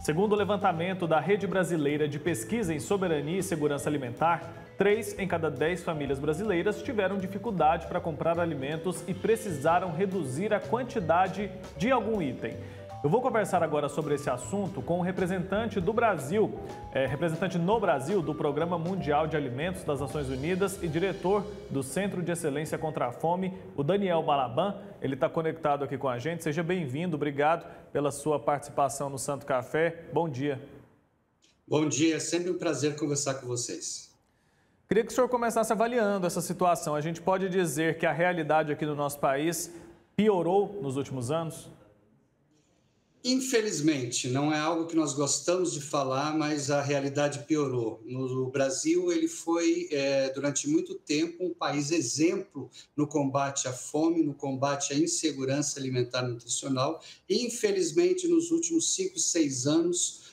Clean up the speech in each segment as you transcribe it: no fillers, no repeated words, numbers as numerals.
Segundo o levantamento da Rede Brasileira de Pesquisa em Soberania e Segurança Alimentar, 3 em cada 10 famílias brasileiras tiveram dificuldade para comprar alimentos e precisaram reduzir a quantidade de algum item. Eu vou conversar agora sobre esse assunto com o representante do Brasil, representante no Brasil do Programa Mundial de Alimentos das Nações Unidas e diretor do Centro de Excelência contra a Fome, o Daniel Balaban. Ele está conectado aqui com a gente. Seja bem-vindo, obrigado pela sua participação no Santo Café. Bom dia. Bom dia, é sempre um prazer conversar com vocês. Queria que o senhor começasse avaliando essa situação. A gente pode dizer que a realidade aqui no nosso país piorou nos últimos anos? Infelizmente, não é algo que nós gostamos de falar, mas a realidade piorou. No Brasil, ele foi, durante muito tempo, um país exemplo no combate à fome, no combate à insegurança alimentar e nutricional. E, infelizmente, nos últimos 5, 6 anos,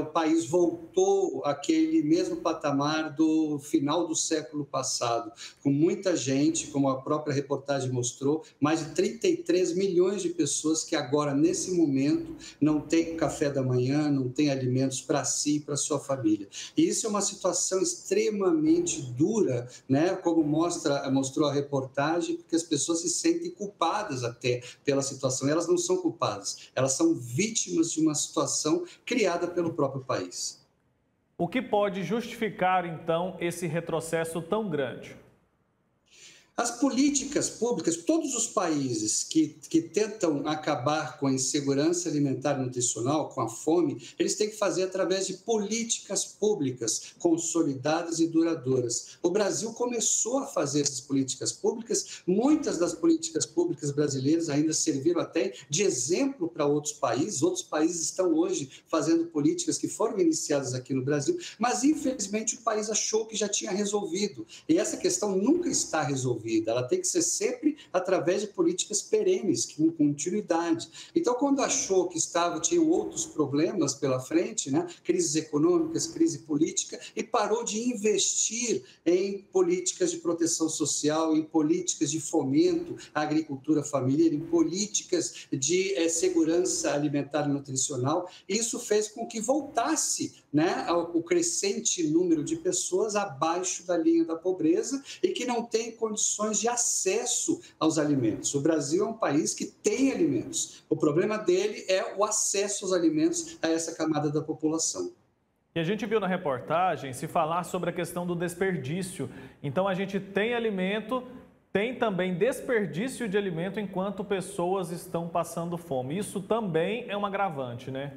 o país voltou àquele mesmo patamar do final do século passado, com muita gente, como a própria reportagem mostrou, mais de 33 milhões de pessoas que agora, nesse momento, não têm café da manhã, não têm alimentos para si e para sua família. E isso é uma situação extremamente dura, né? Como mostrou a reportagem, porque as pessoas se sentem culpadas até pela situação. Elas não são culpadas, elas são vítimas de uma situação criada pelo próprio país. O que pode justificar, então, esse retrocesso tão grande? As políticas públicas, todos os países que tentam acabar com a insegurança alimentar e nutricional, com a fome, eles têm que fazer através de políticas públicas consolidadas e duradouras. O Brasil começou a fazer essas políticas públicas, muitas das políticas públicas brasileiras ainda serviram até de exemplo para outros países estão hoje fazendo políticas que foram iniciadas aqui no Brasil, mas infelizmente o país achou que já tinha resolvido, e essa questão nunca está resolvida. Ela tem que ser sempre através de políticas perenes, com continuidade. Então, quando achou que tinham outros problemas pela frente, né, crises econômicas, crise política, e parou de investir em políticas de proteção social, em políticas de fomento à agricultura familiar, em políticas de segurança alimentar e nutricional, isso fez com que voltasse, né, o crescente número de pessoas abaixo da linha da pobreza e que não tem condições de acesso aos alimentos. O Brasil é um país que tem alimentos. O problema dele é o acesso aos alimentos a essa camada da população. E a gente viu na reportagem se falar sobre a questão do desperdício. Então, a gente tem alimento, tem também desperdício de alimento enquanto pessoas estão passando fome. Isso também é um agravante, né?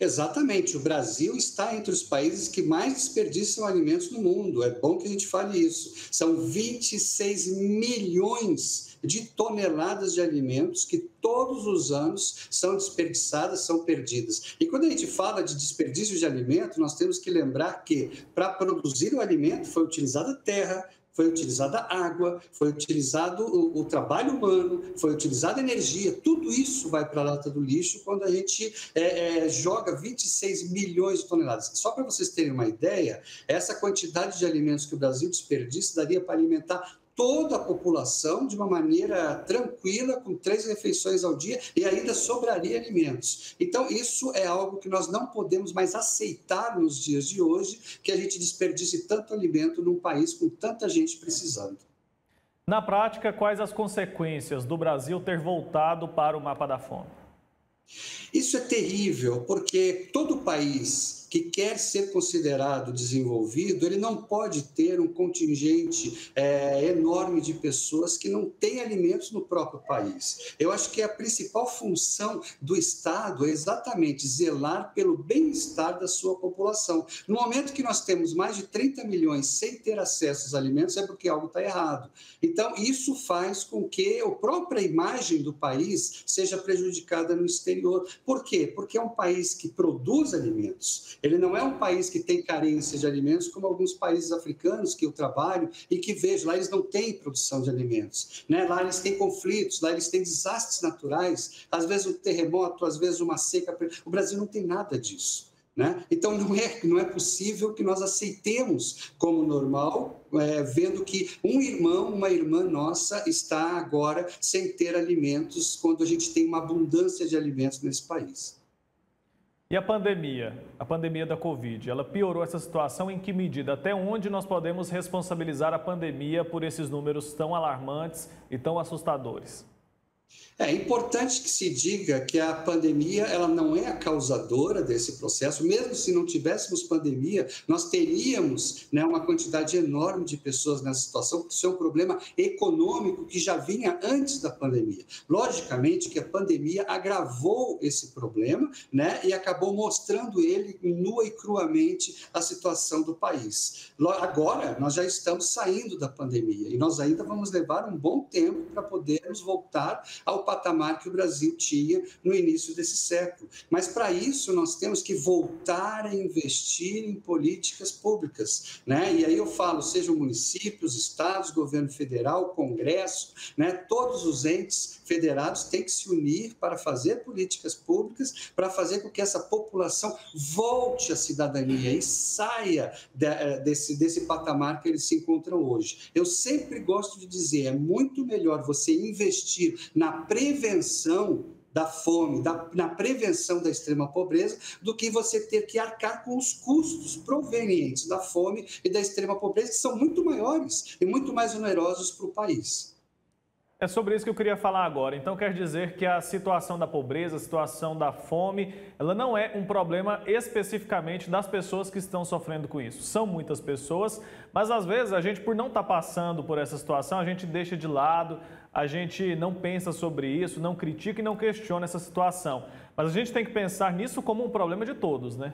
Exatamente, o Brasil está entre os países que mais desperdiçam alimentos no mundo, é bom que a gente fale isso. São 26 milhões de toneladas de alimentos que todos os anos são desperdiçadas, são perdidas. E quando a gente fala de desperdício de alimento, nós temos que lembrar que para produzir o alimento foi utilizada terra, foi utilizada água, foi utilizado o trabalho humano, foi utilizada energia, tudo isso vai para a lata do lixo quando a gente joga 26 milhões de toneladas. Só para vocês terem uma ideia, essa quantidade de alimentos que o Brasil desperdiça daria para alimentar toda a população de uma maneira tranquila, com 3 refeições ao dia e ainda sobraria alimentos. Então, isso é algo que nós não podemos mais aceitar nos dias de hoje, que a gente desperdice tanto alimento num país com tanta gente precisando. Na prática, quais as consequências do Brasil ter voltado para o mapa da fome? Isso é terrível, porque todo país que quer ser considerado desenvolvido, ele não pode ter um contingente enorme de pessoas que não têm alimentos no próprio país. Eu acho que a principal função do Estado é exatamente zelar pelo bem-estar da sua população. No momento que nós temos mais de 30 milhões sem ter acesso aos alimentos, é porque algo está errado. Então, isso faz com que a própria imagem do país seja prejudicada no exterior. Por quê? Porque é um país que produz alimentos. Ele não é um país que tem carência de alimentos, como alguns países africanos que eu trabalho e que vejo. Lá eles não têm produção de alimentos, né? Lá eles têm conflitos, lá eles têm desastres naturais, às vezes um terremoto, às vezes uma seca. O Brasil não tem nada disso, né? Então, não é possível que nós aceitemos como normal, vendo que um irmão, uma irmã nossa está agora sem ter alimentos, quando a gente tem uma abundância de alimentos nesse país. E a pandemia da Covid, ela piorou essa situação em que medida? Até onde nós podemos responsabilizar a pandemia por esses números tão alarmantes e tão assustadores? É importante que se diga que a pandemia ela não é a causadora desse processo. Mesmo se não tivéssemos pandemia, nós teríamos, né, uma quantidade enorme de pessoas nessa situação, porque isso é um problema econômico que já vinha antes da pandemia. Logicamente que a pandemia agravou esse problema, né, e acabou mostrando ele nua e cruamente a situação do país. Agora, nós já estamos saindo da pandemia e nós ainda vamos levar um bom tempo para podermos voltar ao patamar que o Brasil tinha no início desse século. Mas, para isso, nós temos que voltar a investir em políticas públicas, né? E aí eu falo, sejam municípios, estados, governo federal, Congresso, né? Todos os entes federados têm que se unir para fazer políticas públicas, para fazer com que essa população volte à cidadania e saia desse patamar que eles se encontram hoje. Eu sempre gosto de dizer, é muito melhor você investir na prevenção da fome, na prevenção da extrema pobreza, do que você ter que arcar com os custos provenientes da fome e da extrema pobreza, que são muito maiores e muito mais onerosos para o país. É sobre isso que eu queria falar agora. Então, quer dizer que a situação da pobreza, a situação da fome, ela não é um problema especificamente das pessoas que estão sofrendo com isso. São muitas pessoas, mas às vezes a gente, por não estar passando por essa situação, a gente deixa de lado, a gente não pensa sobre isso, não critica e não questiona essa situação. Mas a gente tem que pensar nisso como um problema de todos, né?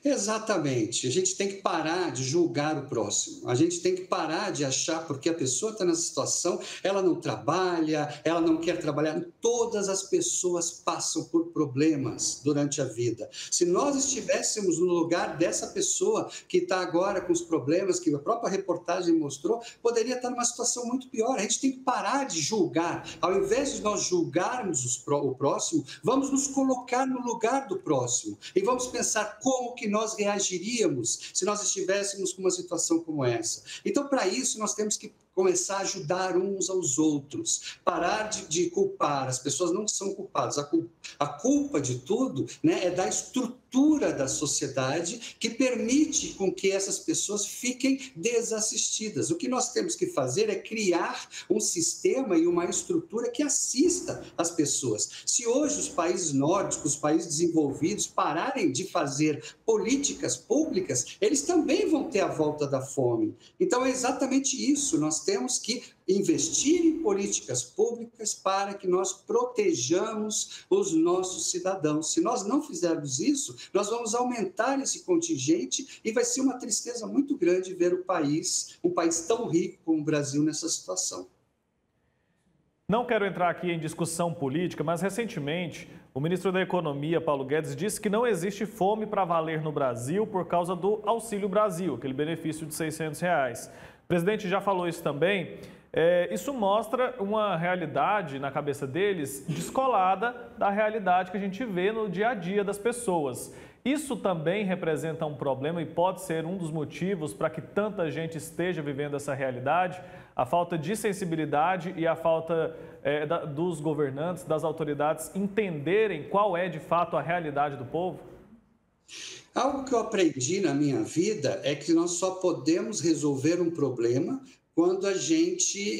Exatamente. A gente tem que parar de julgar o próximo. A gente tem que parar de achar porque a pessoa está nessa situação, ela não trabalha, ela não quer trabalhar. Todas as pessoas passam por problemas durante a vida. Se nós estivéssemos no lugar dessa pessoa que está agora com os problemas que a própria reportagem mostrou, poderia estar numa situação muito pior. A gente tem que parar de julgar. Ao invés de nós julgarmos o próximo, vamos nos colocar no lugar do próximo e vamos pensar como que nós reagiríamos se nós estivéssemos com uma situação como essa. Então, para isso, nós temos que começar a ajudar uns aos outros, parar de culpar. As pessoas não são culpadas. A culpa de tudo, né, é da estrutura da sociedade que permite com que essas pessoas fiquem desassistidas. O que nós temos que fazer é criar um sistema e uma estrutura que assista as pessoas. Se hoje os países nórdicos, os países desenvolvidos pararem de fazer políticas públicas, eles também vão ter a volta da fome. Então, é exatamente isso. Nós temos que investir em políticas públicas para que nós protejamos os nossos cidadãos. Se nós não fizermos isso, nós vamos aumentar esse contingente e vai ser uma tristeza muito grande ver um país tão rico como o Brasil nessa situação. Não quero entrar aqui em discussão política, mas recentemente o ministro da Economia, Paulo Guedes, disse que não existe fome para valer no Brasil por causa do Auxílio Brasil, aquele benefício de R$600. O presidente já falou isso também. Isso mostra uma realidade na cabeça deles descolada da realidade que a gente vê no dia a dia das pessoas. Isso também representa um problema e pode ser um dos motivos para que tanta gente esteja vivendo essa realidade, a falta de sensibilidade e a falta dos governantes, das autoridades entenderem qual é de fato a realidade do povo? Algo que eu aprendi na minha vida é que nós só podemos resolver um problema quando a gente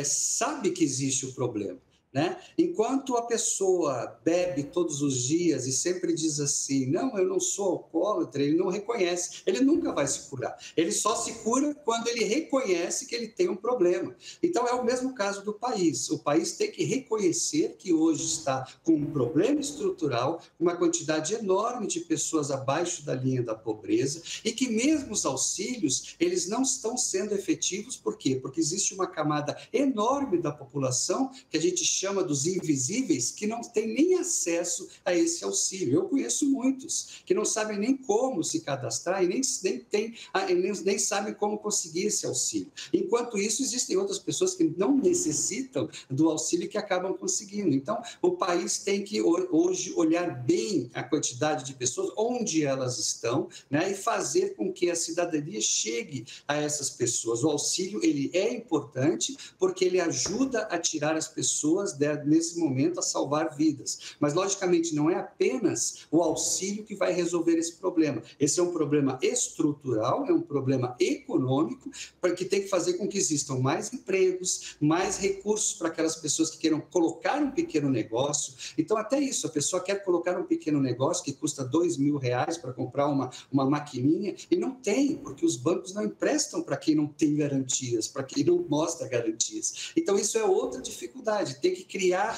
sabe que existe o problema. Né? Enquanto a pessoa bebe todos os dias e sempre diz assim, não, eu não sou alcoólatra, ele não reconhece, ele nunca vai se curar. Ele só se cura quando ele reconhece que ele tem um problema. Então, é o mesmo caso do país. O país tem que reconhecer que hoje está com um problema estrutural, uma quantidade enorme de pessoas abaixo da linha da pobreza e que mesmo os auxílios, eles não estão sendo efetivos. Por quê? Porque existe uma camada enorme da população que a gente chama dos invisíveis, que não tem nem acesso a esse auxílio. Eu conheço muitos que não sabem nem como se cadastrar e nem sabem como conseguir esse auxílio. Enquanto isso, existem outras pessoas que não necessitam do auxílio e que acabam conseguindo. Então, o país tem que hoje olhar bem a quantidade de pessoas, onde elas estão, né, e fazer com que a cidadania chegue a essas pessoas. O auxílio, ele é importante porque ele ajuda a tirar as pessoas pessoas, nesse momento, a salvar vidas. Mas, logicamente, não é apenas o auxílio que vai resolver esse problema. Esse é um problema estrutural, é um problema econômico, que tem que fazer com que existam mais empregos, mais recursos para aquelas pessoas que queiram colocar um pequeno negócio. Então, até isso, a pessoa quer colocar um pequeno negócio que custa R$2.000 para comprar uma maquininha e não tem, porque os bancos não emprestam para quem não tem garantias, para quem não mostra garantias. Então, isso é outra dificuldade. Tem que criar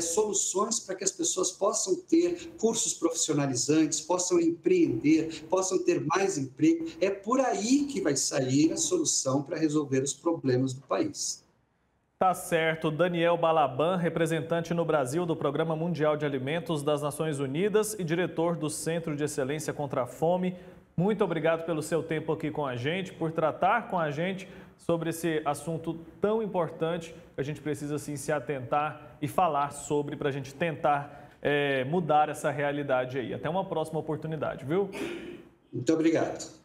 soluções para que as pessoas possam ter cursos profissionalizantes, possam empreender, possam ter mais emprego. É por aí que vai sair a solução para resolver os problemas do país. Tá certo. Daniel Balaban, representante no Brasil do Programa Mundial de Alimentos das Nações Unidas e diretor do Centro de Excelência contra a Fome. Muito obrigado pelo seu tempo aqui com a gente, por tratar com a gente sobre esse assunto tão importante que a gente precisa sim se atentar e falar sobre para a gente tentar mudar essa realidade aí. Até uma próxima oportunidade, viu? Muito obrigado.